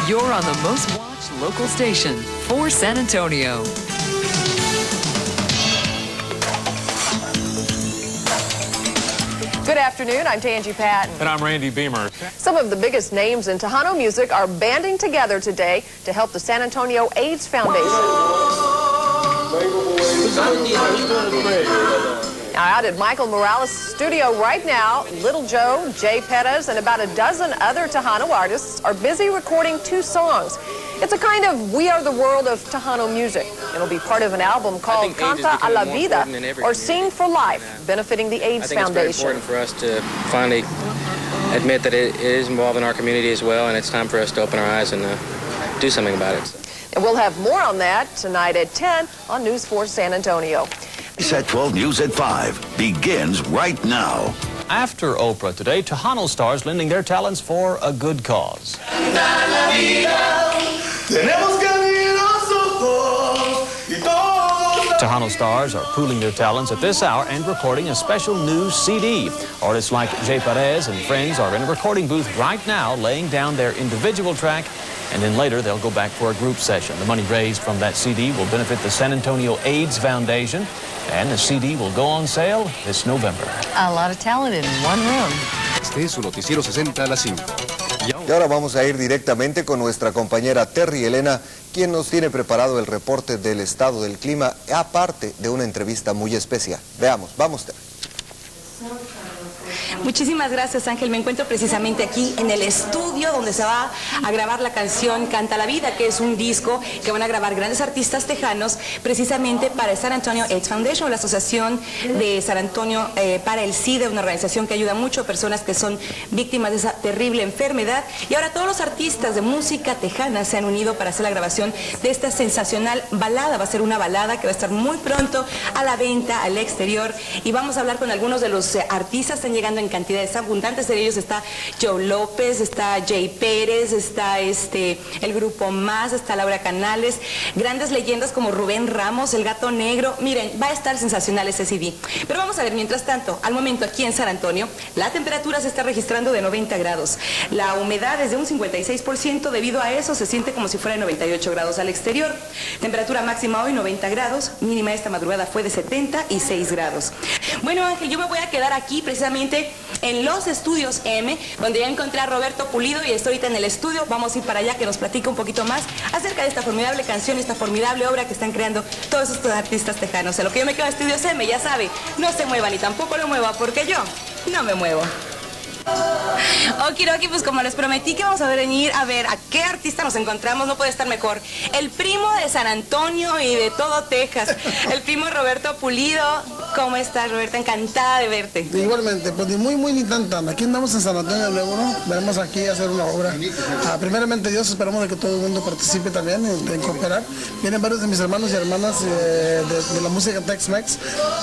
You're on the most watched local station for San Antonio. Good afternoon, I'm Tangi Patton. And I'm Randy Beamer. Some of the biggest names in Tejano music are banding together today to help the San Antonio AIDS Foundation. Now, out at Michael Morales' studio right now, Little Joe, Jay Perez, and about a dozen other Tejano artists are busy recording 2 songs. It's a kind of We Are the World of Tejano music. It'll be part of an album called Canta La Vida, or Sing for Life, benefiting the AIDS Foundation. I think it's very important for us to finally admit that it is involved in our community as well, and it's time for us to open our eyes and do something about it. And we'll have more on that tonight at 10 on News 4 San Antonio. At 12 News at 5 begins right now. After Oprah today, Tejano stars lending their talents for a good cause. Tejano stars are pooling their talents at this hour and recording a special new CD. Artists like Jay Perez and friends are in a recording booth right now laying down their individual track, and then later they'll go back for a group session. The money raised from that CD will benefit the San Antonio AIDS Foundation, and the CD will go on sale this November. A lot of talent in one room. Este es su noticiero 60 a las 5. Y ahora vamos a ir directamente con nuestra compañera Terry Elena, quien nos tiene preparado el reporte del estado del clima, aparte de una entrevista muy especial. Veamos, vamos Terry. Muchísimas gracias, Ángel. Me encuentro precisamente aquí en el estudio donde se va a grabar la canción Canta la Vida, que es un disco que van a grabar grandes artistas tejanos precisamente para el San Antonio AIDS Foundation, la Asociación de San Antonio para el SIDA, una organización que ayuda mucho a personas que son víctimas de esa terrible enfermedad. Y ahora todos los artistas de música tejana se han unido para hacer la grabación de esta sensacional balada. Va a ser una balada que va a estar muy pronto a la venta, al exterior. Y vamos a hablar con algunos de los artistas. Están llegando en cantidades abundantes. De ellos está Joe López, está Jay Pérez, está el grupo Más, está Laura Canales, grandes leyendas como Rubén Ramos, El Gato Negro. Miren, va a estar sensacional ese CD. Pero vamos a ver, mientras tanto, al momento aquí en San Antonio, la temperatura se está registrando de 90 grados. La humedad es de un 56%, debido a eso se siente como si fuera de 98 grados al exterior. Temperatura máxima hoy 90 grados, mínima esta madrugada fue de 76 grados. Bueno, Ángel, yo me voy a quedar aquí precisamente en los estudios M, donde ya encontré a Roberto Pulido y estoy ahorita en el estudio. Vamos a ir para allá que nos platique un poquito más acerca de esta formidable canción, esta formidable obra que están creando todos estos artistas tejanos. En lo que yo me quedo en estudios M, ya sabe, no se mueva ni tampoco lo mueva, porque yo no me muevo. Okidoki, pues como les prometí que vamos a venir a ver a qué artista nos encontramos, no puede estar mejor. El primo de San Antonio y de todo Texas, el primo Roberto Pulido. ¿Cómo estás, Roberto? Encantada de verte. Igualmente, pues muy ni tan. Aquí andamos en San Antonio luego, ¿no? Venimos aquí a hacer una obra. Primeramente Dios, esperamos de que todo el mundo participe también en cooperar. Vienen varios de mis hermanos y hermanas de la música Tex-Mex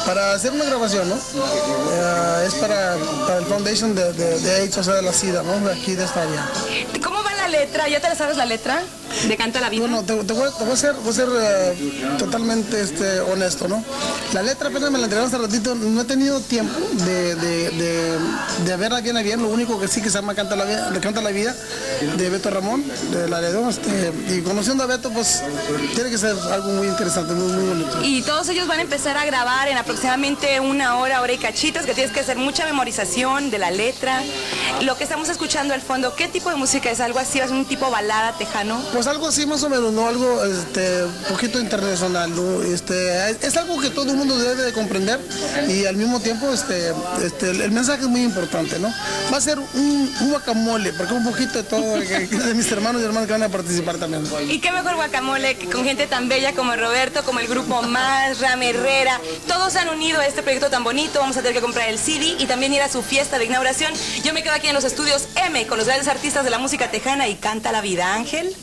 para hacer una grabación, ¿no? Es para el Foundation de AIDS, o sea, de la SIDA, ¿no? De aquí de esta área. ¿Cómo va la letra? ¿Ya te la sabes la letra de Canta la Vida? Bueno, te voy a ser totalmente honesto, ¿no? La letra apenas me la entregaron hace ratito, no he tenido tiempo de verla bien. Lo único que sí que se llama Canta la Vida, de Beto Ramón, de Laredo, y conociendo a Beto, pues tiene que ser algo muy interesante, muy bonito. Y todos ellos van a empezar a grabar en aproximadamente una hora y cachitos, que tienes que hacer mucha memorización de la letra. Lo que estamos escuchando al fondo, ¿qué tipo de música es? ¿Algo así? ¿Es un tipo balada tejano? Pues algo así más o menos, ¿no? Algo poquito internacional, ¿no? Es algo que todo el mundo debe de comprender, y al mismo tiempo el mensaje es muy importante, ¿no? Va a ser un guacamole, porque un poquito de todo de mis hermanos y hermanas que van a participar también. Y qué mejor guacamole que con gente tan bella como Roberto, como el grupo Más, Ram Herrera. Todos se han unido a este proyecto tan bonito. Vamos a tener que comprar el CD y también ir a su fiesta de inauguración. Yo me quedo aquí en los estudios M con los grandes artistas de la música tejana y Canta la Vida. Ángel.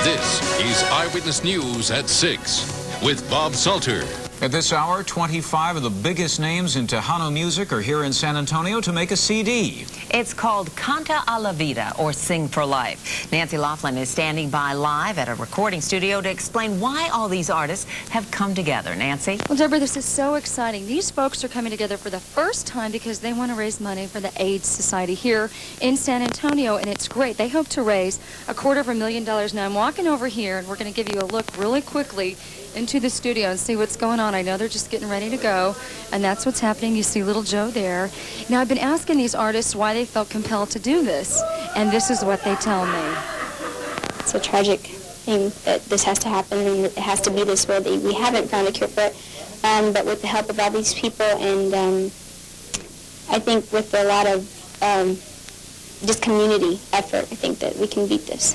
This is Eyewitness News at 6 with Bob Salter. At this hour, 25 of the biggest names in Tejano music are here in San Antonio to make a CD. It's called Canta La Vida, or Sing for Life. Nancy Laughlin is standing by live at a recording studio to explain why all these artists have come together. Nancy? Well, Deborah, this is so exciting. These folks are coming together for the first time because they want to raise money for the AIDS Society here in San Antonio, and it's great. They hope to raise $250,000. Now, I'm walking over here, and we're going to give you a look really quickly into the studio and see what's going on. I know they're just getting ready to go, and that's what's happening. You see little Joe there. Now, I've been asking these artists why they felt compelled to do this, and this is what they tell me. It's a tragic thing that this has to happen, and it has to be this way. We haven't found a cure for it, but with the help of all these people, and I think with a lot of just community effort, I think that we can beat this.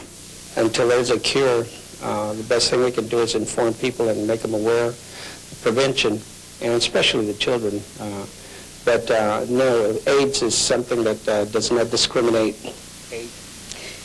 Until there's a cure, the best thing we can do is inform people and make them aware of prevention, and especially the children. No, AIDS is something that does not discriminate.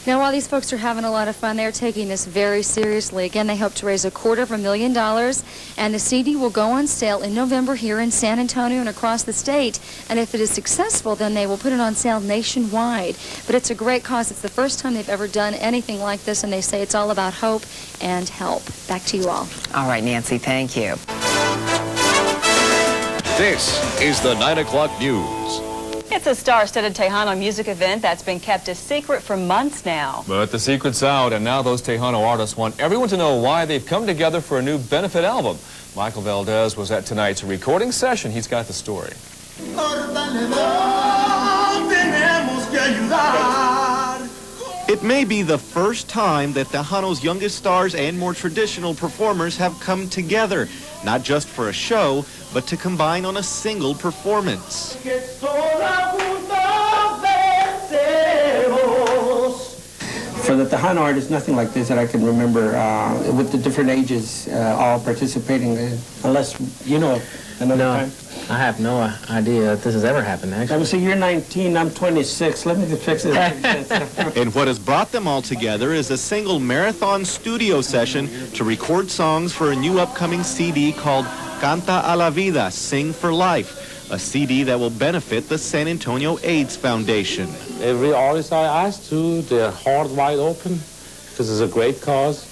Now, while these folks are having a lot of fun, they're taking this very seriously. Again, they hope to raise $250,000, and the CD will go on sale in November here in San Antonio and across the state. And if it is successful, then they will put it on sale nationwide. But it's a great cause. It's the first time they've ever done anything like this, and they say it's all about hope and help. Back to you all. All right, Nancy, thank you. This is the 9 o'clock news. It's a star-studded Tejano music event that's been kept a secret for months now. But the secret's out, and now those Tejano artists want everyone to know why they've come together for a new benefit album. Michael Valdez was at tonight's recording session. He's got the story. It may be the first time that Tejano's youngest stars and more traditional performers have come together, not just for a show, but to combine on a single performance. For the Tejano artists, nothing like this that I can remember with the different ages all participating, unless you know another time. I have no idea if this has ever happened, actually. I would say you're 19, I'm 26. Let me just fix it. And what has brought them all together is a single marathon studio session to record songs for a new upcoming CD called Canta La Vida, Sing for Life, a CD that will benefit the San Antonio AIDS Foundation. Every artist I ask to, their heart wide open, because it's a great cause.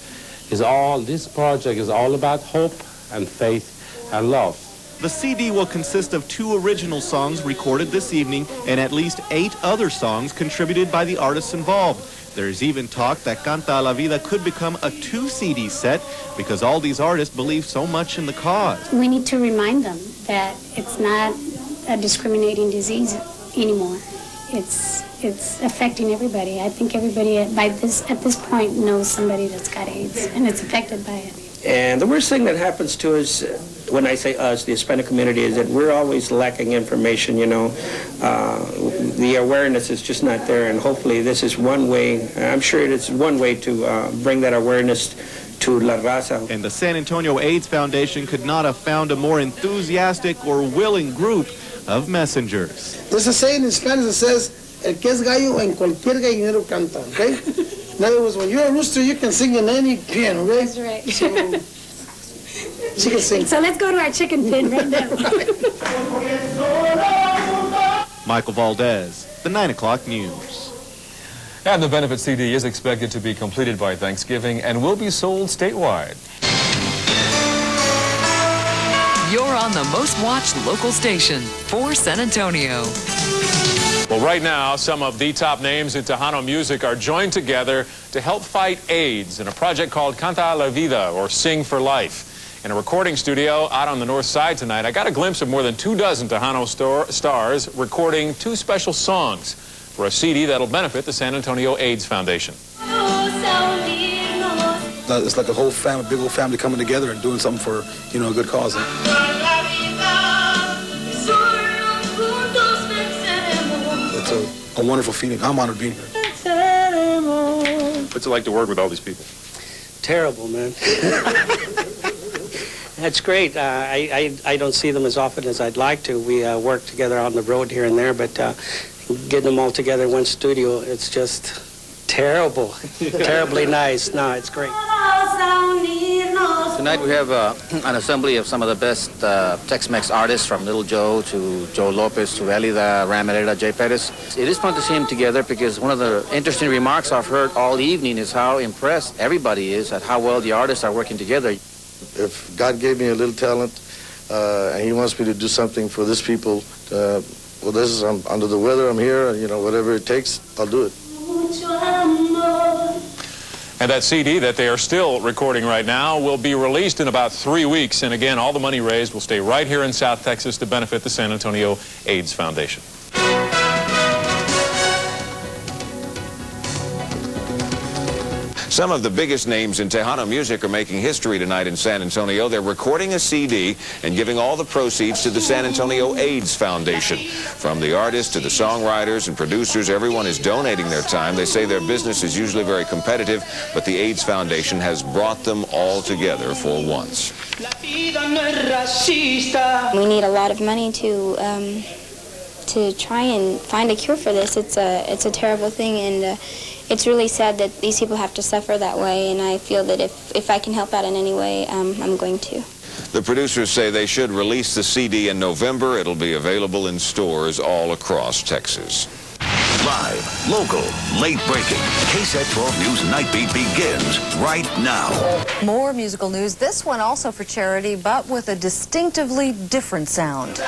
This project is all about hope and faith and love. The CD will consist of 2 original songs recorded this evening and at least 8 other songs contributed by the artists involved. There's even talk that Canta La Vida could become a 2-CD set because all these artists believe so much in the cause. We need to remind them that it's not a discriminating disease anymore. It's affecting everybody. I think everybody at this point knows somebody that's got AIDS and it's affected by it. And the worst thing that happens to us, when I say us, the Hispanic community, is that we're always lacking information, you know. The awareness is just not there, and hopefully this is one way, I'm sure it is one way to bring that awareness to La Raza. And the San Antonio AIDS Foundation could not have found a more enthusiastic or willing group of messengers. There's a saying in Spanish that says, el que es gallo en cualquier gallinero canta, okay? In other words, when you're a rooster, you can sing in any pen, okay? That's right. So, she can sing. So let's go to our chicken pen right now. Michael Valdez, the 9 o'clock news. And the benefit CD is expected to be completed by Thanksgiving and will be sold statewide. You're on the most watched local station for San Antonio. Well, right now, some of the top names in Tejano music are joined together to help fight AIDS in a project called Canta La Vida, or Sing for Life. In a recording studio out on the north side tonight, I got a glimpse of more than 24 Tejano stars recording 2 special songs for a CD that'll benefit the San Antonio AIDS Foundation. It's like a whole family, big old family coming together and doing something for, you know, a good cause. It's a wonderful feeling. I'm honored being here. What's it like to work with all these people? Terrible, man. That's great. I don't see them as often as I'd like to. We work together on the road here and there, but getting them all together in one studio, it's just terrible. Terribly nice. No, it's great. Tonight we have an assembly of some of the best Tex-Mex artists, from Little Joe to Joe Lopez to Elida, Ramirera, Jay Perez. It is fun to see them together because one of the interesting remarks I've heard all evening is how impressed everybody is at how well the artists are working together. If God gave me a little talent and He wants me to do something for this people, well, I'm under the weather, I'm here, you know, whatever it takes, I'll do it. And that CD that they are still recording right now will be released in about 3 weeks. And again, all the money raised will stay right here in South Texas to benefit the San Antonio AIDS Foundation. Some of the biggest names in Tejano music are making history tonight in San Antonio. They're recording a CD and giving all the proceeds to the San Antonio AIDS Foundation. From the artists to the songwriters and producers, everyone is donating their time. They say their business is usually very competitive, but the AIDS Foundation has brought them all together for once. We need a lot of money to try and find a cure for this. It's a terrible thing, and it's really sad that these people have to suffer that way, and I feel that if I can help out in any way, I'm going to. The producers say they should release the CD in November. It'll be available in stores all across Texas. Live, local, late-breaking, KSAT 12 News Nightbeat begins right now. More musical news, this one also for charity, but with a distinctively different sound.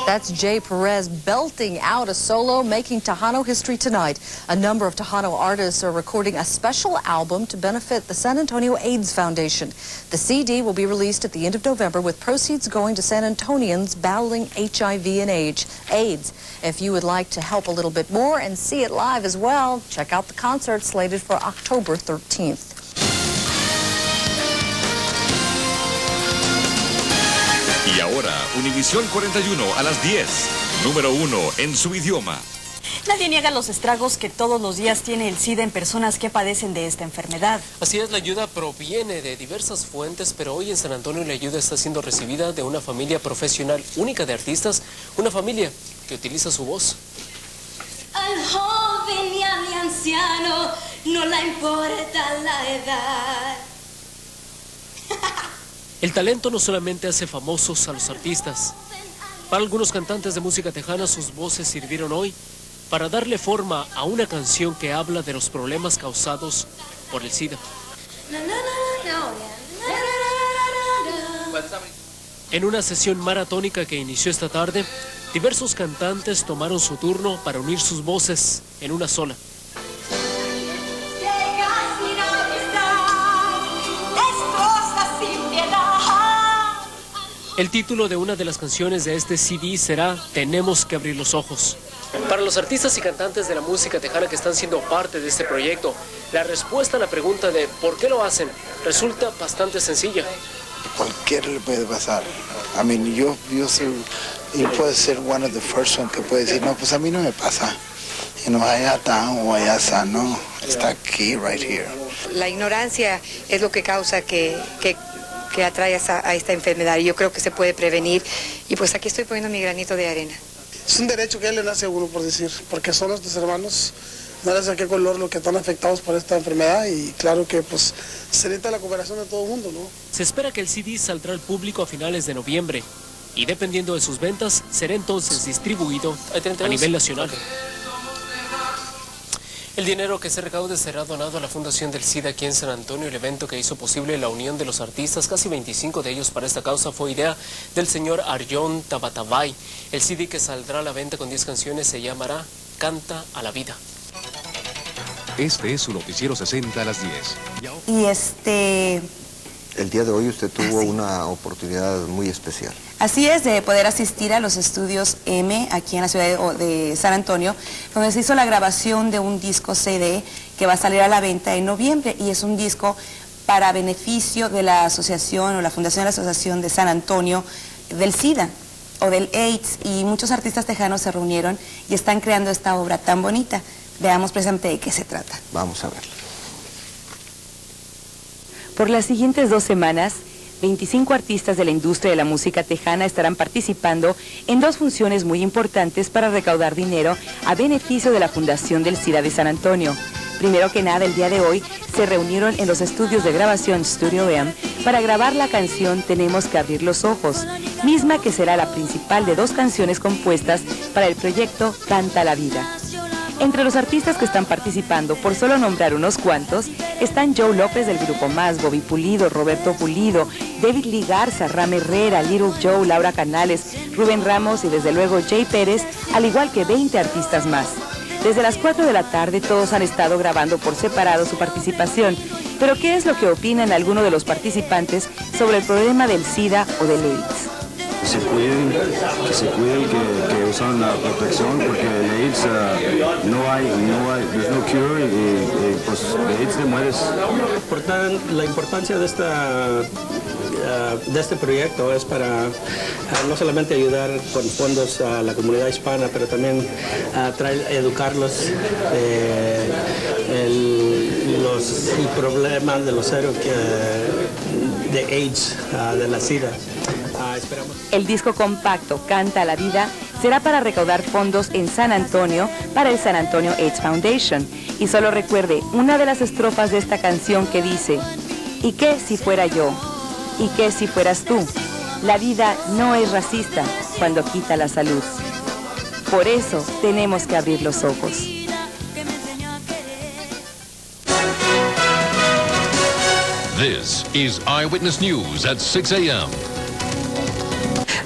That's Jay Perez belting out a solo, making Tejano history tonight. A number of Tejano artists are recording a special album to benefit the San Antonio AIDS Foundation. The CD will be released at the end of November, with proceeds going to San Antonians battling HIV and AIDS. If you would like to help a little bit more and see it live as well, check out the concert slated for October 13th. Y ahora, Univisión 41 a las 10, número 1 en su idioma. Nadie niega los estragos que todos los días tiene el SIDA en personas que padecen de esta enfermedad. Así es, la ayuda proviene de diversas fuentes, pero hoy en San Antonio la ayuda está siendo recibida de una familia profesional única de artistas, una familia que utiliza su voz. Al joven y al anciano no le importa la edad. El talento no solamente hace famosos a los artistas. Para algunos cantantes de música tejana, sus voces sirvieron hoy para darle forma a una canción que habla de los problemas causados por el SIDA. En una sesión maratónica que inició esta tarde, diversos cantantes tomaron su turno para unir sus voces en una sola. El título de una de las canciones de este CD será Tenemos que abrir los ojos. Para los artistas y cantantes de la música tejana que están siendo parte de este proyecto, la respuesta a la pregunta de ¿por qué lo hacen? Resulta bastante sencilla. Cualquiera le puede pasar. I mean, yo puedo ser one of the first one que puede decir, no, pues a mí no me pasa. You know, allá está o allá está, no, está aquí, right here. La ignorancia es lo que causa que atrae a esta enfermedad, y yo creo que se puede prevenir, y pues aquí estoy poniendo mi granito de arena. Es un derecho que él le nace a uno, por decir, porque son nuestros hermanos, no les sé qué color los que están afectados por esta enfermedad, y claro que pues se necesita la cooperación de todo el mundo, ¿no? Se espera que el CD saldrá al público a finales de noviembre, y dependiendo de sus ventas, será entonces distribuido a nivel nacional. El dinero que se recaude será donado a la Fundación del SIDA aquí en San Antonio. El evento que hizo posible la unión de los artistas, casi 25 de ellos para esta causa, fue idea del señor Arjón Tabatabay. El CD que saldrá a la venta con 10 canciones se llamará Canta a la Vida. Este es su noticiero 60 a las 10. Y el día de hoy usted tuvo una oportunidad muy especial. Así es, de poder asistir a los estudios M aquí en la ciudad de San Antonio, donde se hizo la grabación de un disco CD que va a salir a la venta en noviembre, y es un disco para beneficio de la asociación o la fundación de la Asociación de San Antonio del SIDA o del AIDS, y muchos artistas tejanos se reunieron y están creando esta obra tan bonita. Veamos precisamente de qué se trata. Vamos a verlo. Por las siguientes 2 semanas, 25 artistas de la industria de la música tejana estarán participando en 2 funciones muy importantes para recaudar dinero a beneficio de la Fundación del SIDA de San Antonio. Primero que nada, el día de hoy se reunieron en los estudios de grabación Studio M para grabar la canción Tenemos que abrir los ojos, misma que será la principal de 2 canciones compuestas para el proyecto Canta la Vida. Entre los artistas que están participando, por solo nombrar unos cuantos, están Joe López del Grupo Más, Bobby Pulido, Roberto Pulido, David Lee Garza, Ram Herrera, Little Joe, Laura Canales, Rubén Ramos y desde luego Jay Pérez, al igual que 20 artistas más. Desde las 4 de la tarde todos han estado grabando por separado su participación. Pero ¿qué es lo que opinan algunos de los participantes sobre el problema del SIDA o del AIDS? Que se cuiden, que usen la protección, porque el AIDS there's no cure y pues de AIDS te mueres. La importancia de este proyecto es para no solamente ayudar con fondos a la comunidad hispana, pero también educarlos el problema de los serios de AIDS, de la SIDA. El disco compacto Canta la Vida será para recaudar fondos en San Antonio para el San Antonio AIDS Foundation. Y solo recuerde una de las estrofas de esta canción que dice: ¿y qué si fuera yo? ¿Y qué si fueras tú? La vida no es racista cuando quita la salud. Por eso tenemos que abrir los ojos. This is Eyewitness News at 6 a.m.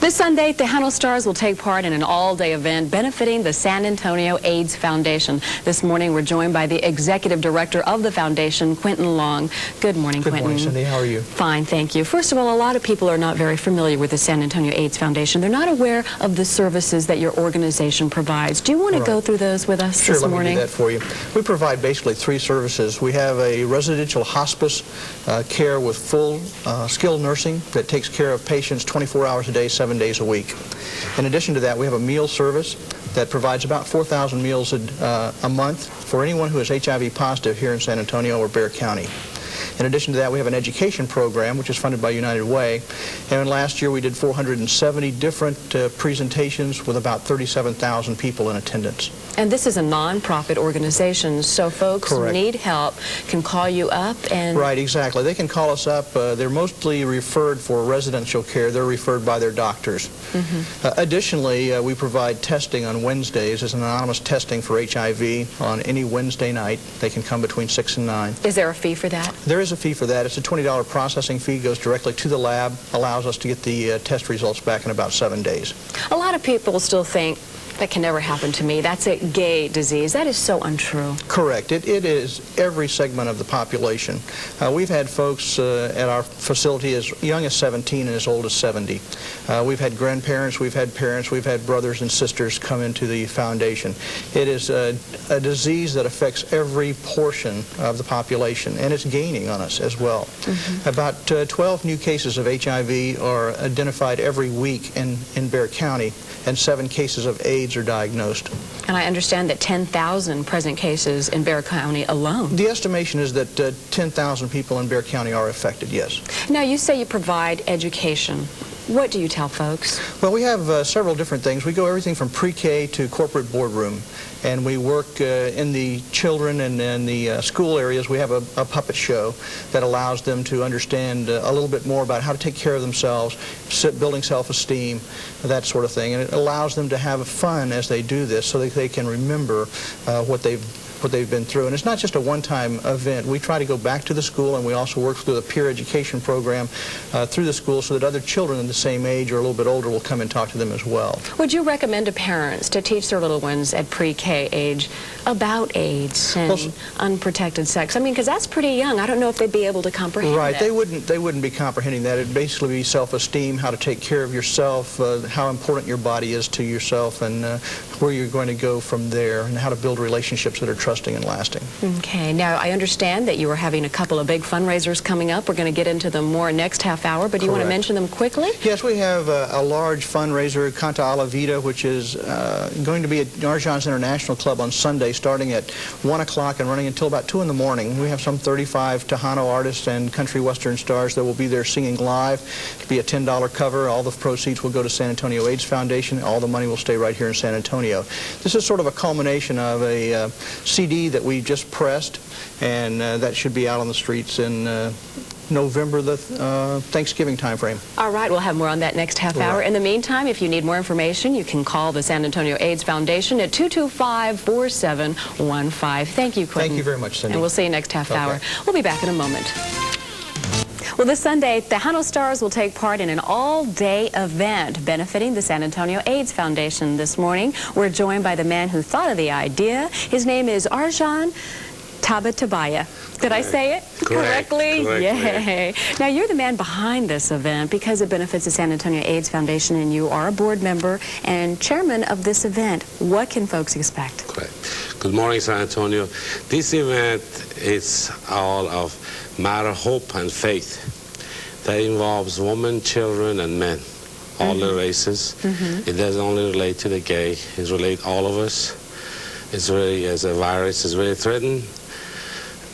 This Sunday, Tejano stars will take part in an all-day event benefiting the San Antonio AIDS Foundation. This morning, we're joined by the executive director of the foundation, Quentin Long. Good morning, Quentin. Good morning, Cindy. How are you? Fine, thank you. First of all, a lot of people are not very familiar with the San Antonio AIDS Foundation. They're not aware of the services that your organization provides. Do you want to go through those with us this morning? Sure, let me do that for you. We provide basically 3 services. We have a residential hospice care with full skilled nursing that takes care of patients 24 hours a day, 7 days a week. In addition to that, we have a meal service that provides about 4,000 meals a month for anyone who is HIV positive here in San Antonio or Bexar County. In addition to that, we have an education program, which is funded by United Way. And last year, we did 470 different presentations with about 37,000 people in attendance. And this is a non-profit organization, so folks who need help can call you up and... Right, exactly. They can call us up. They're mostly referred for residential care. They're referred by their doctors. Additionally, we provide testing on Wednesdays as anonymous testing for HIV on any Wednesday night. They can come between 6 and 9. Is there a fee for that? There is a fee for that. It's a $20 processing fee, goes directly to the lab, allows us to get the test results back in about 7 days. A lot of people still think, that can never happen to me. That's a gay disease. That is so untrue. Correct. It is every segment of the population. We've had folks at our facility as young as 17 and as old as 70. We've had grandparents, we've had parents, we've had brothers and sisters come into the foundation. It is a disease that affects every portion of the population, and it's gaining on us as well. About 12 new cases of HIV are identified every week in Bexar County, and 7 cases of AIDS are diagnosed. And I understand that 10,000 present cases in Bexar County alone. The estimation is that 10,000 people in Bexar County are affected, yes. Now, you say you provide education. What do you tell folks? Well, we have several different things. We go everything from pre-K to corporate boardroom. And we work in the children and in the school areas. We have a puppet show that allows them to understand a little bit more about how to take care of themselves, building self-esteem, that sort of thing. And it allows them to have fun as they do this so that they can remember what they've been through. And it's not just a one-time event. We try to go back to the school, and we also work through the peer education program through the school so that other children in the same age or a little bit older will come and talk to them as well. Would you recommend to parents to teach their little ones at pre-K age about AIDS and unprotected sex? I mean, because that's pretty young. I don't know if they'd be able to comprehend Right. that. They wouldn't be comprehending that. It'd basically be self-esteem, how to take care of yourself, how important your body is to yourself, and where you're going to go from there and how to build relationships that are trusting and lasting. Okay, now I understand that you are having a couple of big fundraisers coming up. We're going to get into them more next half hour, but do you want to mention them quickly? Yes, we have a large fundraiser, Canta La Vida, which is going to be at Arjan's International Club on Sunday, starting at 1 o'clock and running until about 2 in the morning. We have some 35 Tejano artists and country western stars that will be there singing live. It'll be a $10 cover. All the proceeds will go to San Antonio AIDS Foundation. All the money will stay right here in San Antonio. This is sort of a culmination of a CD that we just pressed, and that should be out on the streets in November, the Thanksgiving time frame. All right, we'll have more on that next half hour. In the meantime, if you need more information, you can call the San Antonio AIDS Foundation at 225-4715. Thank you, Quentin. Thank you very much, Cindy. And we'll see you next half hour. We'll be back in a moment. Well, this Sunday, Tejano stars will take part in an all-day event benefiting the San Antonio AIDS Foundation. This morning, we're joined by the man who thought of the idea. His name is Arjan Tabatabaya. Did I say it correctly? Yay. Now, you're the man behind this event because it benefits the San Antonio AIDS Foundation, and you are a board member and chairman of this event. What can folks expect? Correct. Good morning, San Antonio. This event is all of matter, hope, and faith that involves women, children, and men, all the races. It doesn't only relate to the gay. It relates all of us. It's really, as a virus is really threatened.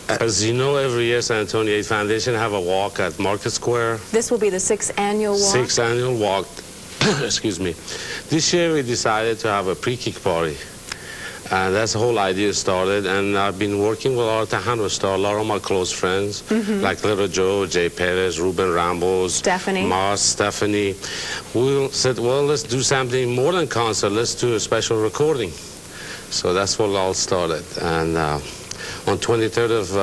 As you know, every year San Antonio AIDS Foundation have a walk at Market Square. This will be the 6th annual walk? 6th annual walk. Excuse me. This year we decided to have a pre-kick party. And that's the whole idea started. And I've been working with our Tejano stars, a lot of my close friends, like Little Joe, Jay Perez, Ruben Ramos, Stephanie. Mars, Stephanie. We said, well, let's do something more than concert. Let's do a special recording. So that's what it all started. And on 23rd of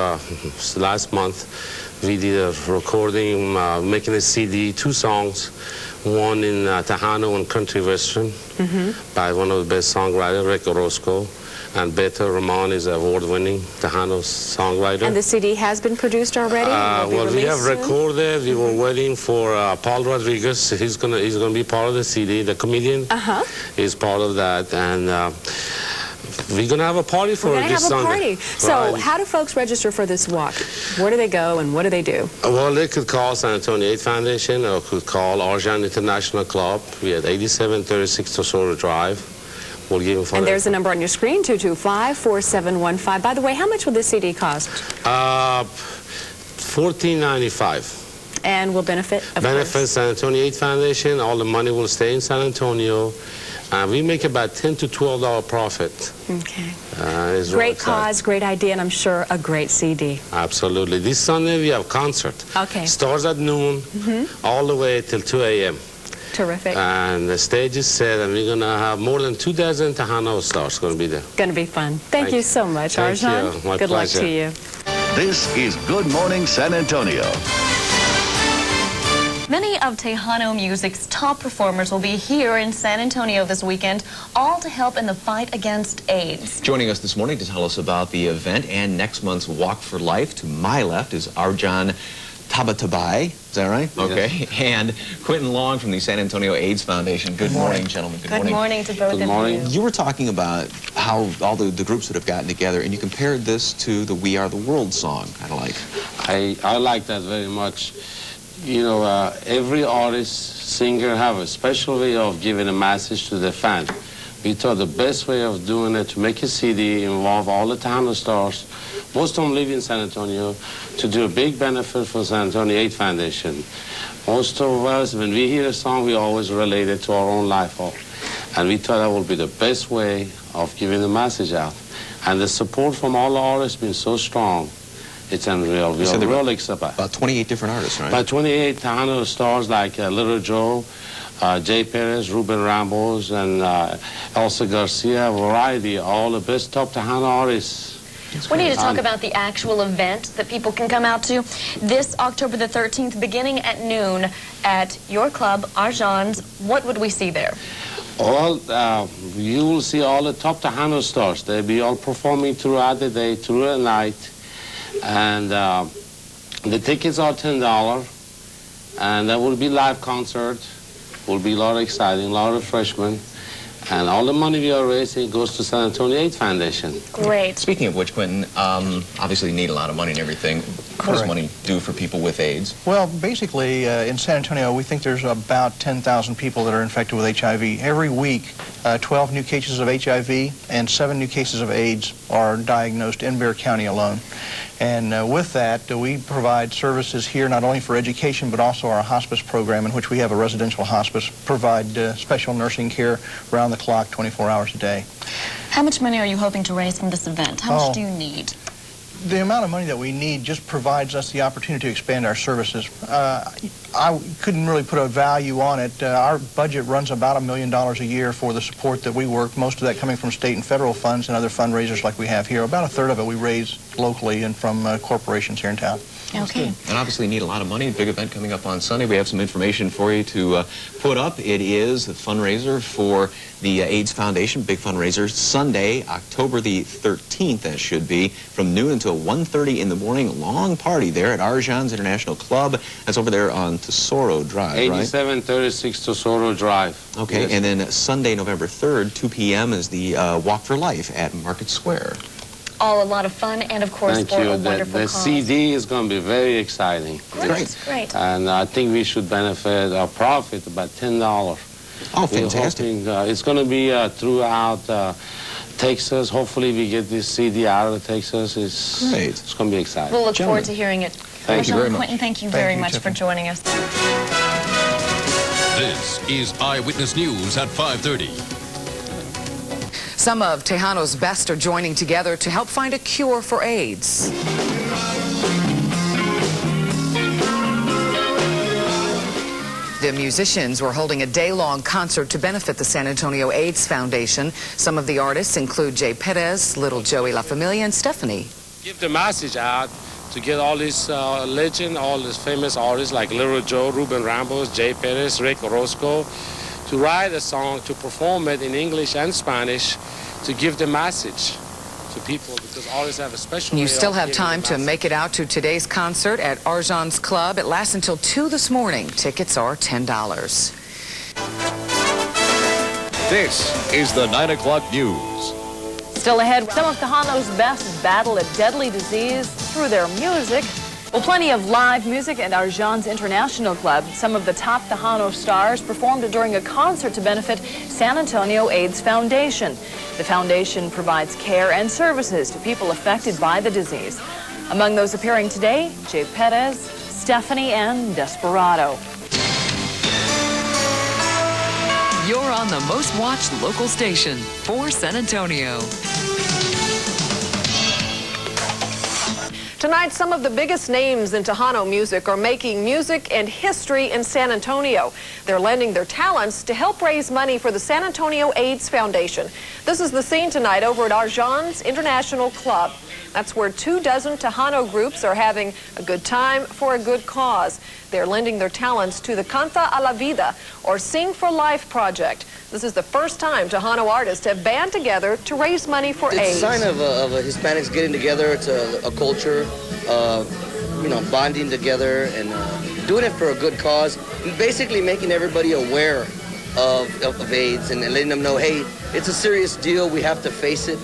last month, we did a recording, making a CD, 2 songs, one in Tejano and country western by one of the best songwriters, Rick Orozco, and Beto Ramon is an award-winning Tejano songwriter. And the CD has been produced already? Well, we have recorded. We were waiting for Paul Rodriguez. He's gonna be part of the CD. The comedian is part of that, and we're going to have a party for this Sunday. We're going to have a party. So how do folks register for this walk? Where do they go and what do they do? Well, they could call San Antonio AIDS Foundation or could call Arjan International Club. We're at 8736 Tesoro Drive. We'll give them and there's the number on your screen, 225-4715. By the way, how much will this CD cost? $14.95. And will benefit, Benefit San Antonio AIDS Foundation. All the money will stay in San Antonio. We make about $10 to $12 profit. Okay. Great cause, great idea, and I'm sure a great CD. Absolutely. This Sunday we have concert. Okay. Starts at noon, all the way till 2 a.m. Terrific. And the stage is set, and we're going to have more than 2 dozen Tejano stars going to be there. Going to be fun. Thank you so much, Arjan. Thank you. My Good pleasure. luck to you. This is Good Morning San Antonio. Many of Tejano music's top performers will be here in San Antonio this weekend, all to help in the fight against AIDS. Joining us this morning to tell us about the event and next month's Walk for Life, to my left is Arjan Tabatabay. Is that right? Yes. Okay. And Quentin Long from the San Antonio AIDS Foundation. Good morning, gentlemen. Good morning to both of you. You were talking about how all the groups that have gotten together, and you compared this to the We Are the World song, kind of like. I like that very much. You know, every artist, singer have a special way of giving a message to the fan. We thought the best way of doing it to make a CD involve all the Tejano stars, most of them live in San Antonio, to do a big benefit for San Antonio AIDS Foundation. Most of us, when we hear a song, we always relate it to our own life. And we thought that would be the best way of giving the message out. And the support from all the artists has been so strong. It's unreal. We are really excited. About 28 different artists, right? About 28 Tejano stars like Little Joe, Jay Perez, Ruben Ramos, and Elsa Garcia, a variety, all the best top Tejano artists. We need to talk about the actual event that people can come out to this October the 13th, beginning at noon at your club, Arjan's. What would we see there? Well, you will see all the top Tejano stars. They'll be all performing throughout the day, through the night. And the tickets are $10. And there will be live concert. Will be a lot of exciting, a lot of freshmen. And all the money we are raising goes to San Antonio AIDS Foundation. Great. Speaking of which, Quentin, obviously you need a lot of money and everything. What does money do for people with AIDS? Well, basically, in San Antonio, we think there's about 10,000 people that are infected with HIV. Every week, 12 new cases of HIV and 7 new cases of AIDS are diagnosed in Bexar County alone. And with that, we provide services here not only for education, but also our hospice program, in which we have a residential hospice, provide special nursing care around the clock, 24 hours a day. How much money are you hoping to raise from this event? How much do you need? The amount of money that we need just provides us the opportunity to expand our services. I couldn't really put a value on it. Our budget runs about $1 million a year for the support that we work, most of that coming from state and federal funds and other fundraisers like we have here. About a third of it we raise locally and from corporations here in town. Okay. And obviously you need a lot of money. Big event coming up on Sunday. We have some information for you to put up. It is a fundraiser for the AIDS Foundation, big fundraiser, Sunday, October the 13th, that should be, from noon until 1:30 in the morning. Long party there at Arjan's International Club. That's over there on Tesoro Drive, right? 8736 Tesoro Drive. Okay, yes. And then Sunday, November 3rd, 2 p.m. is the Walk for Life at Market Square. All a lot of fun and, of course, Thank for you. a wonderful The cause. CD is going to be very exciting. Great. Great. And I think we should benefit our profit about $10. Oh, fantastic. We're hoping, it's going to be throughout Texas. Hopefully we get this CD out of Texas. It's going to be exciting. We'll look forward to hearing it. Thank you very much. Quentin, thank you very much for joining us. This is Eyewitness News at 5:30. Some of Tejano's best are joining together to help find a cure for AIDS. The musicians were holding a day-long concert to benefit the San Antonio AIDS Foundation. Some of the artists include Jay Perez, Little Joey La Familia, and Stephanie. Give the message out to get all these legends, all these famous artists like Little Joe, Ruben Ramos, Jay Perez, Rick Orozco, to write a song, to perform it in English and Spanish, to give the message to people, because artists have a special. You still have time to make it out to today's concert at Arjan's Club. It lasts until 2 this morning. Tickets are $10. This is the 9 o'clock news. Still ahead, some of Tejano's best battle a deadly disease through their music. Well, plenty of live music at Arjan's International Club. Some of the top Tejano stars performed during a concert to benefit San Antonio AIDS Foundation. The foundation provides care and services to people affected by the disease. Among those appearing today, Jay Perez, Stephanie, and Desperado. You're on the most watched local station for San Antonio. Tonight, some of the biggest names in Tejano music are making music and history in San Antonio. They're lending their talents to help raise money for the San Antonio AIDS Foundation. This is the scene tonight over at Arjan's International Club. That's where 24 Tejano groups are having a good time for a good cause. They're lending their talents to the Canta La Vida, or Sing for Life project. This is the first time Tejano artists have band together to raise money for AIDS. It's a sign of Hispanics getting together. It's a culture, you know, bonding together and doing it for a good cause. And basically making everybody aware of AIDS and letting them know, hey, it's a serious deal. We have to face it.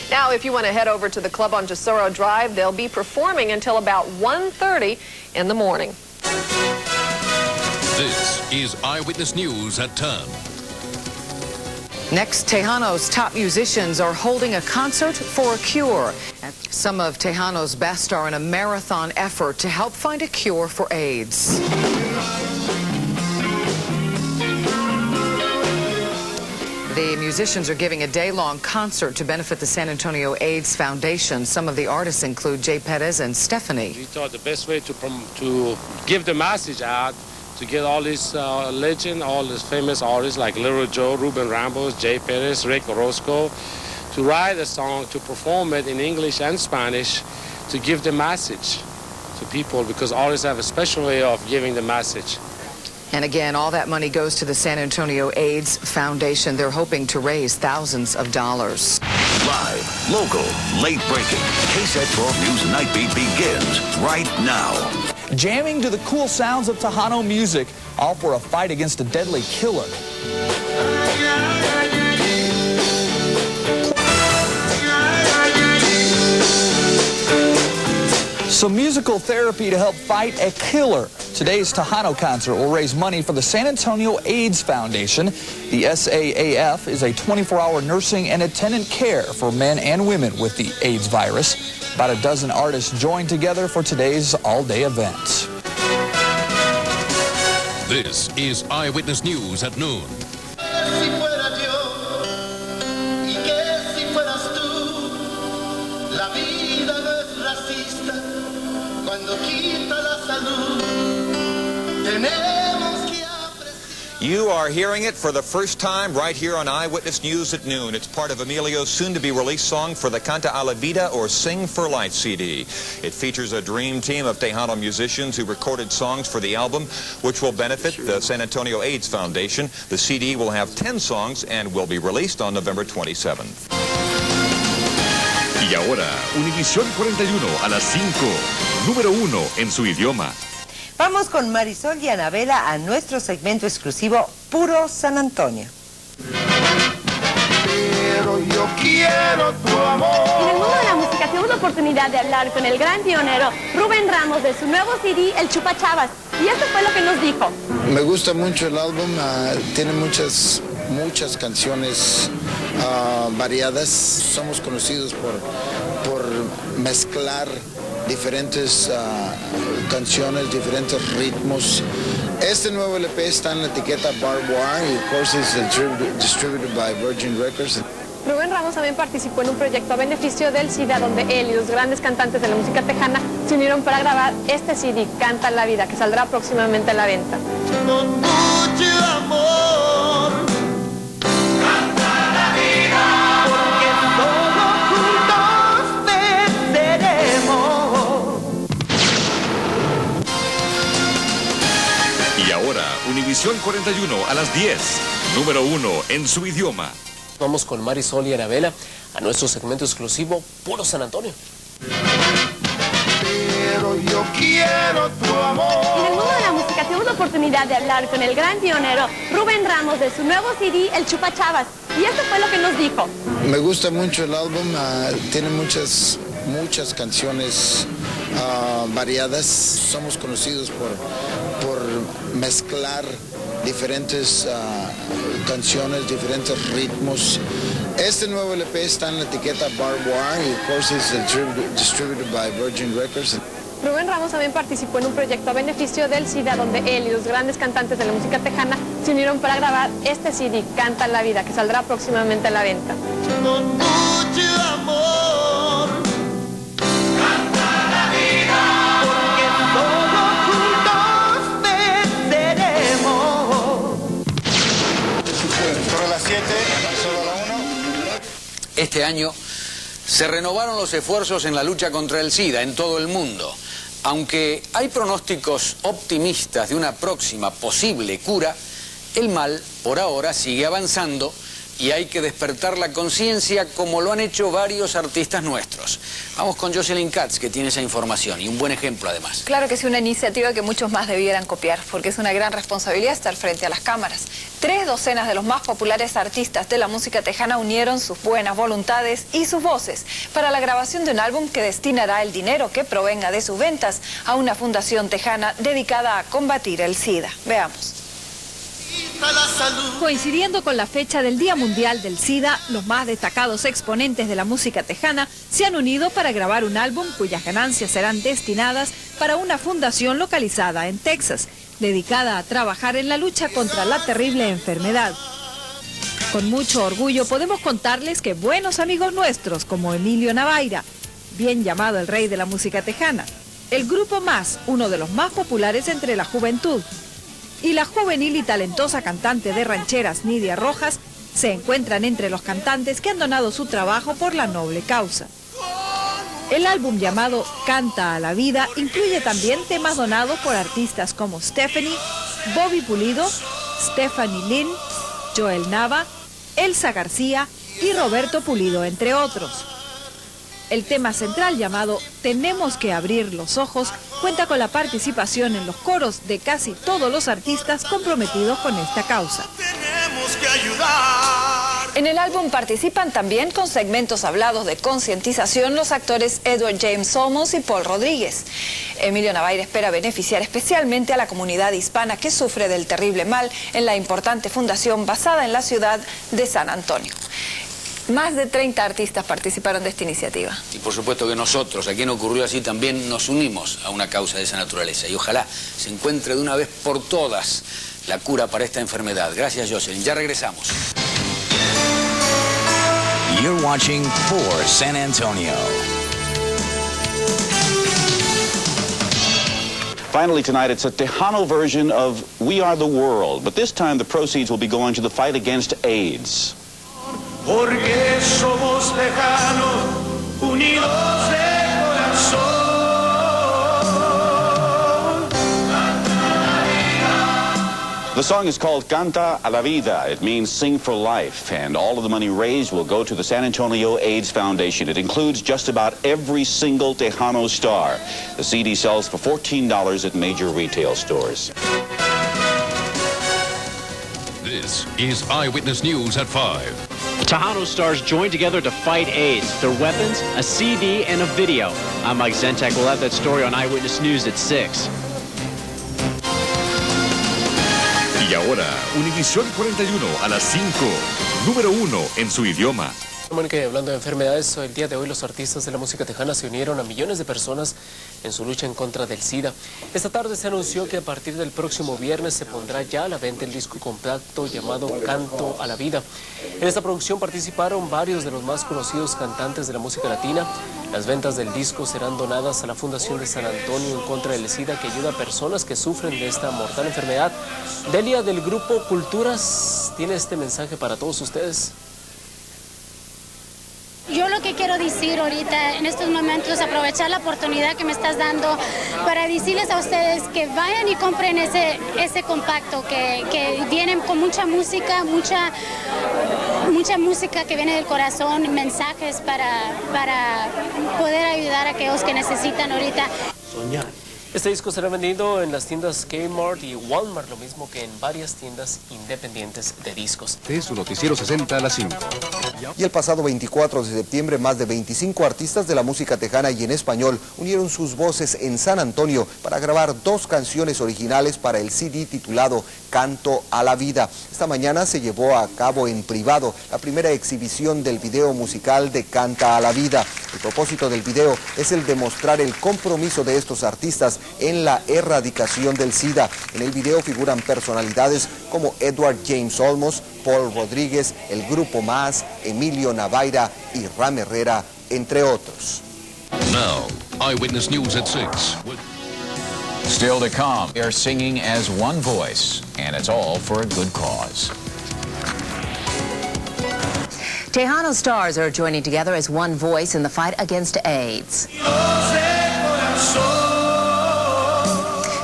Now, if you want to head over to the club on Tesoro Drive, they'll be performing until about 1:30 in the morning. This is Eyewitness News at 10. Next, Tejano's top musicians are holding a concert for a cure. Some of Tejano's best are in a marathon effort to help find a cure for AIDS. The musicians are giving a day-long concert to benefit the San Antonio AIDS Foundation. Some of the artists include Jay Perez and Stephanie. We thought the best way to give the message out, to get all these legends, all these famous artists like Little Joe, Ruben Ramos, Jay Perez, Rick Orozco, to write a song, to perform it in English and Spanish, to give the message to people, because artists have a special way of giving the message. And again, all that money goes to the San Antonio AIDS Foundation. They're hoping to raise thousands of dollars. Live, local, late breaking. KSAT 12 News Nightbeat begins right now. Jamming to the cool sounds of Tejano music, all for a fight against a deadly killer. Some musical therapy to help fight a killer. Today's Tejano concert will raise money for the San Antonio AIDS Foundation. The SAAF is a 24-hour nursing and attendant care for men and women with the AIDS virus. About a dozen artists joined together for today's all-day event. This is Eyewitness News at noon. You are hearing it for the first time right here on Eyewitness News at noon. It's part of Emilio's soon-to-be-released song for the Canta La Vida or Sing for Life CD. It features a dream team of Tejano musicians who recorded songs for the album, which will benefit the San Antonio AIDS Foundation. The CD will have 10 songs and will be released on November 27th. Y ahora, Univisión 41 a las 5, número 1 en su idioma. Vamos con Marisol y Anabela a nuestro segmento exclusivo Puro San Antonio. Pero yo quiero tu amor. En el mundo de la música tuvimos la oportunidad de hablar con el gran pionero Rubén Ramos de su nuevo CD, El Chupa Chavas. Y esto fue lo que nos dijo. Me gusta mucho el álbum, tiene muchas canciones variadas. Somos conocidos por mezclar diferentes canciones, diferentes ritmos. Este nuevo LP está en la etiqueta Barbed Wire y of course is distributed by Virgin Records. Rubén Ramos también participó en un proyecto a beneficio del SIDA, donde él y los grandes cantantes de la música tejana se unieron para grabar este CD, Canta La Vida, que saldrá próximamente a la venta. Con mucho amor, canta la vida, porque todos juntos venceremos. Y ahora, Univisión 41 a las 10, número 1 en su idioma. Vamos con Marisol y Anabela a nuestro segmento exclusivo Puro San Antonio. Pero yo quiero tu amor. En el mundo de la música tuvimos la oportunidad de hablar con el gran pionero Rubén Ramos de su nuevo CD, El Chupa Chavas. Y esto fue lo que nos dijo. Me gusta mucho el álbum, tiene muchas canciones variadas. Somos conocidos por mezclar diferentes canciones, diferentes ritmos. Este nuevo LP está en la etiqueta Barbed Wire y of course is distributed by Virgin Records. Rubén Ramos también participó en un proyecto a beneficio del SIDA, donde él y los grandes cantantes de la música tejana se unieron para grabar este CD, Canta La Vida, que saldrá próximamente a la venta. Con mucho amor, canta la vida, porque todos juntos venceremos. Sobre las 7, solo la 1. Este año se renovaron los esfuerzos en la lucha contra el SIDA en todo el mundo. Aunque hay pronósticos optimistas de una próxima posible cura, el mal por ahora sigue avanzando y hay que despertar la conciencia como lo han hecho varios artistas nuestros. Vamos con Jocelyn Katz, que tiene esa información y un buen ejemplo además. Claro que es una iniciativa que muchos más debieran copiar, porque es una gran responsabilidad estar frente a las cámaras. 3 docenas de los más populares artistas de la música tejana unieron sus buenas voluntades y sus voces para la grabación de un álbum que destinará el dinero que provenga de sus ventas a una fundación tejana dedicada a combatir el SIDA. Veamos. Coincidiendo con la fecha del Día Mundial del SIDA, los más destacados exponentes de la música tejana se han unido para grabar un álbum cuyas ganancias serán destinadas para una fundación localizada en Texas, dedicada a trabajar en la lucha contra la terrible enfermedad. Con mucho orgullo podemos contarles que buenos amigos nuestros como Emilio Navaira, bien llamado el rey de la música tejana, el Grupo Más, uno de los más populares entre la juventud, y la juvenil y talentosa cantante de rancheras Nidia Rojas se encuentran entre los cantantes que han donado su trabajo por la noble causa. El álbum llamado Canta La Vida incluye también temas donados por artistas como Stephanie, Bobby Pulido, Stephanie Lynn, Joel Nava, Elsa García y Roberto Pulido, entre otros. El tema central llamado Tenemos que abrir los ojos cuenta con la participación en los coros de casi todos los artistas comprometidos con esta causa. En el álbum participan también con segmentos hablados de concientización los actores Edward James Olmos y Paul Rodríguez. Emilio Navaire espera beneficiar especialmente a la comunidad hispana que sufre del terrible mal en la importante fundación basada en la ciudad de San Antonio. Más de 30 artistas participaron de esta iniciativa. Y por supuesto que nosotros, aquí en Ocurrió Así, también nos unimos a una causa de esa naturaleza. Y ojalá se encuentre de una vez por todas la cura para esta enfermedad. Gracias, Jocelyn. Ya regresamos. You're watching For San Antonio. Finally tonight, it's a Tejano version of We Are the World, but this time the proceeds will be going to the fight against AIDS. Porque somos lejanos, unidos de corazón. The song is called Canta La Vida. It means sing for life, and all of the money raised will go to the San Antonio AIDS Foundation. It includes just about every single Tejano star. The CD sells for $14 at major retail stores. This is Eyewitness News at 5. Tejano stars joined together to fight AIDS. Their weapons, a CD, and a video. I'm Mike Zentek. We'll have that story on Eyewitness News at 6. Y ahora, Univisión 41 a las 5, número 1 en su idioma. Mónica, hablando de enfermedades, el día de hoy los artistas de la música tejana se unieron a millones de personas en su lucha en contra del SIDA. Esta tarde se anunció que a partir del próximo viernes se pondrá ya a la venta el disco compacto llamado Canta La Vida. En esta producción participaron varios de los más conocidos cantantes de la música latina. Las ventas del disco serán donadas a la Fundación de San Antonio en contra del SIDA, que ayuda a personas que sufren de esta mortal enfermedad. Delia, del grupo Culturas, tiene este mensaje para todos ustedes. Yo lo que quiero decir ahorita, en estos momentos, aprovechar la oportunidad que me estás dando para decirles a ustedes que vayan y compren ese compacto, que vienen con mucha música, mucha música que viene del corazón, mensajes para poder ayudar a aquellos que necesitan ahorita. Soñar. Este disco será vendido en las tiendas Kmart y Walmart, lo mismo que en varias tiendas independientes de discos. Es su noticiero 60 a las 5. Y el pasado 24 de septiembre, más de 25 artistas de la música tejana y en español unieron sus voces en San Antonio para grabar 2 canciones originales para el CD titulado Canta La Vida. Esta mañana se llevó a cabo en privado la primera exhibición del video musical de Canta La Vida. El propósito del video es el de mostrar el compromiso de estos artistas en la erradicación del SIDA. En el video figuran personalidades como Edward James Olmos, Paul Rodríguez, el Grupo Más, Emilio Navaire y Ram Herrera, entre otros. Now, Eyewitness News at 6. Still to come, they are singing as one voice, and it's all for a good cause. Tejano stars are joining together as one voice in the fight against AIDS.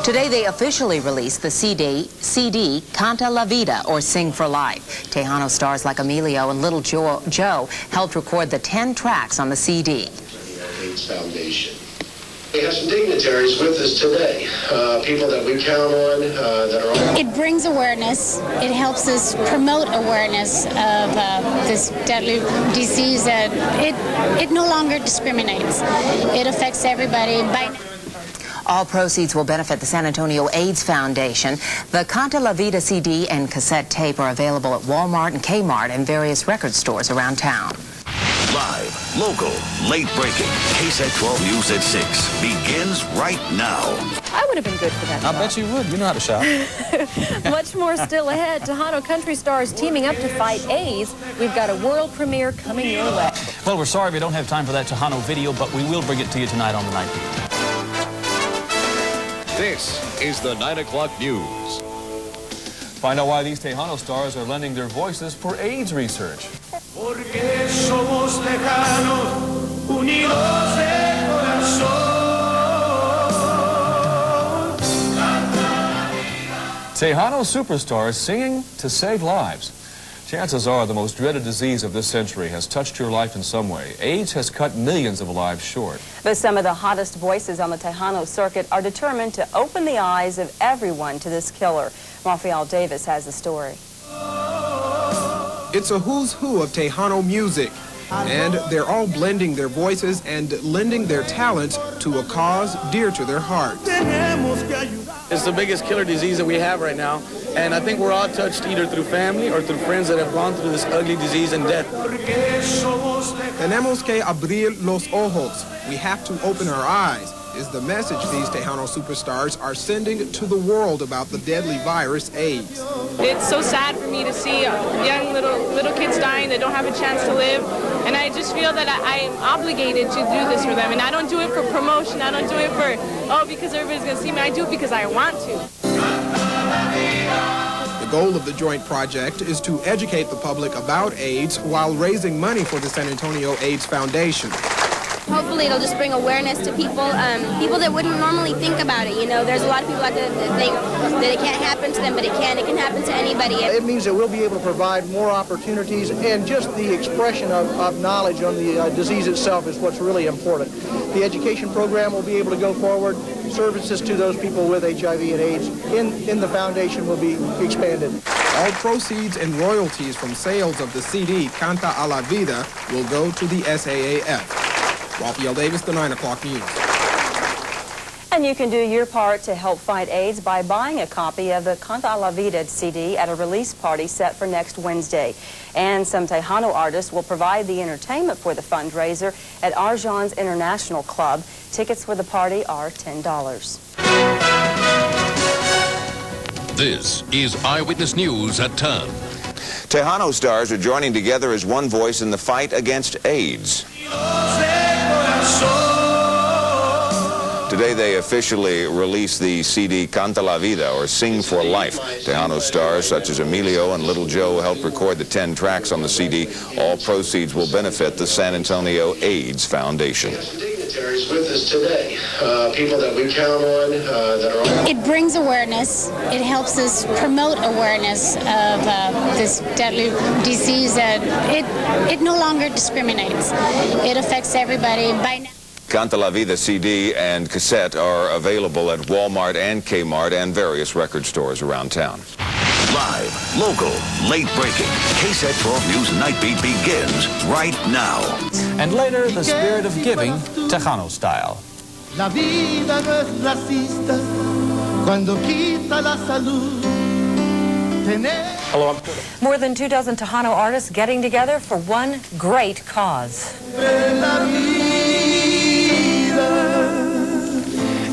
Today they officially released the CD Canta La Vida, or Sing for Life. Tejano stars like Emilio and Little Joe helped record the 10 tracks on the CD. AIDS Foundation. We have some dignitaries with us today, people that we count on that are... It brings awareness. It helps us promote awareness of this deadly disease. It no longer discriminates. It affects everybody. All proceeds will benefit the San Antonio AIDS Foundation. The Canta La Vida CD and cassette tape are available at Walmart and Kmart and various record stores around town. Live, local, late-breaking, KSAT 12 News at 6 begins right now. I would have been good for that job. I bet you would. You know how to shop. Much more still ahead. Tejano country stars teaming up to fight AIDS. We've got a world premiere coming your way. Well, we're sorry we don't have time for that Tejano video, but we will bring it to you tonight on the Night Beat. This is the 9 o'clock news. Find out why these Tejano stars are lending their voices for AIDS research. Porque somos lejanos, unidos de corazón. Tejano superstars singing to save lives. Chances are the most dreaded disease of this century has touched your life in some way. AIDS has cut millions of lives short. But some of the hottest voices on the Tejano circuit are determined to open the eyes of everyone to this killer. Rafael Davis has the story. It's a who's who of Tejano music, and they're all blending their voices and lending their talents to a cause dear to their hearts. It's the biggest killer disease that we have right now, and I think we're all touched either through family or through friends that have gone through this ugly disease and death. Tenemos que abrir los ojos. We have to open our eyes, is the message these Tejano superstars are sending to the world about the deadly virus AIDS. It's so sad for me to see young little kids dying that don't have a chance to live, and I just feel that I am obligated to do this for them, and I don't do it for promotion, I don't do it for, because everybody's going to see me, I do it because I want to. The goal of the joint project is to educate the public about AIDS while raising money for the San Antonio AIDS Foundation. Hopefully it'll just bring awareness to people, people that wouldn't normally think about it. You know, there's a lot of people out there that think that it can't happen to them, but it can happen to anybody. It means that we'll be able to provide more opportunities, and just the expression of knowledge on the disease itself is what's really important. The education program will be able to go forward. Services to those people with HIV and AIDS in the foundation will be expanded. All proceeds and royalties from sales of the CD Canta La Vida will go to the SAAF. Raphael Davis, the 9 o'clock news. And you can do your part to help fight AIDS by buying a copy of the Canta La Vida CD at a release party set for next Wednesday. And some Tejano artists will provide the entertainment for the fundraiser at Arjan's International Club. Tickets for the party are $10. This is Eyewitness News at 10. Tejano stars are joining together as one voice in the fight against AIDS. Today they officially released the CD Canta La Vida, or Sing for Life. Tejano stars such as Emilio and Little Joe helped record the 10 tracks on the CD. All proceeds will benefit the San Antonio AIDS Foundation. Dignitaries with us today, people that we count on, that are... It brings awareness. It helps us promote awareness of this deadly disease that it no longer discriminates. It affects everybody. By now, Canta La Vida CD and cassette are available at Walmart and Kmart and various record stores around town. Live, local, late breaking. KSAT 12 News Nightbeat begins right now. And later, the spirit of giving, Tejano style. La vida no es racista cuando quita la salud. Hello, More than 24 Tejano artists getting together for one great cause.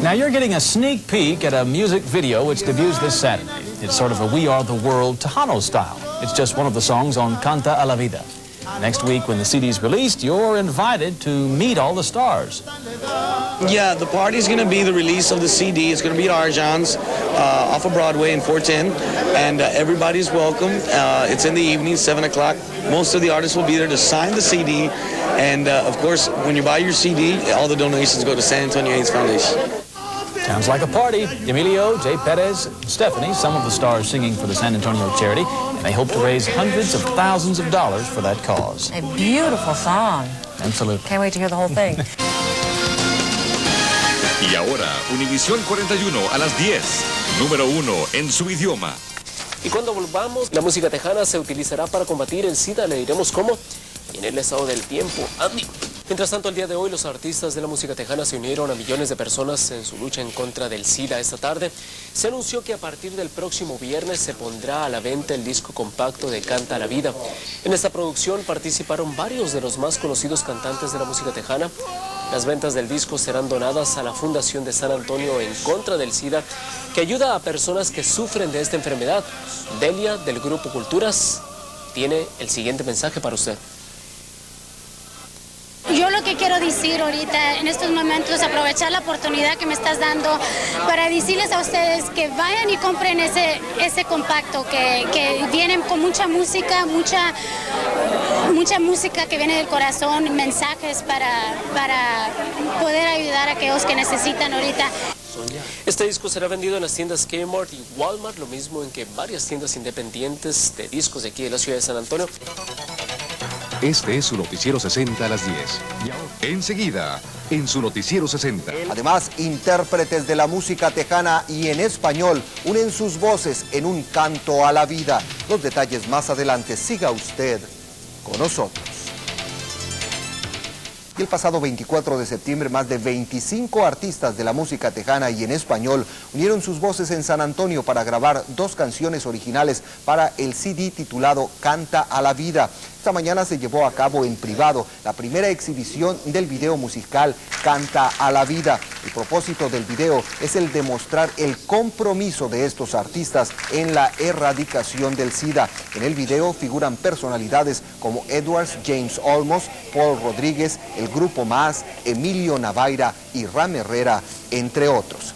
Now you're getting a sneak peek at a music video which debuts this Saturday. It's sort of a We Are the World Tejano style. It's just one of the songs on Canta La Vida. Next week when the CD's released, you're invited to meet all the stars. Yeah, the party's going to be the release of the CD. It's going to be at Arjan's off of Broadway in 410, and everybody's welcome. It's in the evening, 7 o'clock. Most of the artists will be there to sign the CD, and of course, when you buy your CD, all the donations go to San Antonio AIDS Foundation. Sounds like a party. Emilio, Jay Perez, Stephanie, some of the stars singing for the San Antonio charity, and they hope to raise hundreds of thousands of dollars for that cause. A beautiful song. Absolutely. Can't wait to hear the whole thing. Y ahora, Univisión 41 a las 10, número 1 en su idioma. Y cuando volvamos, la música tejana se utilizará para combatir el SIDA. Le diremos cómo y en el estado del tiempo. Andy. Mientras tanto, el día de hoy, los artistas de la música tejana se unieron a millones de personas en su lucha en contra del SIDA. Esta tarde se anunció que a partir del próximo viernes se pondrá a la venta el disco compacto de Canta la Vida. En esta producción participaron varios de los más conocidos cantantes de la música tejana. Las ventas del disco serán donadas a la Fundación de San Antonio en contra del SIDA, que ayuda a personas que sufren de esta enfermedad. Delia, del Grupo Culturas, tiene el siguiente mensaje para usted. Yo lo que quiero decir ahorita, en estos momentos, aprovechar la oportunidad que me estás dando para decirles a ustedes que vayan y compren ese compacto, que vienen con mucha música, mucha música que viene del corazón, mensajes para poder ayudar a aquellos que necesitan ahorita. Este disco será vendido en las tiendas Kmart y Walmart, lo mismo en que varias tiendas independientes de discos de aquí de la ciudad de San Antonio. Este es su Noticiero 60 a las 10. Enseguida, en su Noticiero 60. Además, intérpretes de la música tejana y en español unen sus voces en un canto a la vida. Los detalles más adelante. Siga usted con nosotros. Y el pasado 24 de septiembre, más de 25 artistas de la música tejana y en español unieron sus voces en San Antonio para grabar 2 canciones originales para el CD titulado Canta a la Vida. Esta mañana se llevó a cabo en privado la primera exhibición del video musical Canta a la Vida. El propósito del video es el de mostrar el compromiso de estos artistas en la erradicación del SIDA. En el video figuran personalidades como Edwards, James Olmos, Paul Rodríguez, el Grupo Más, Emilio Navaira y Ram Herrera, entre otros.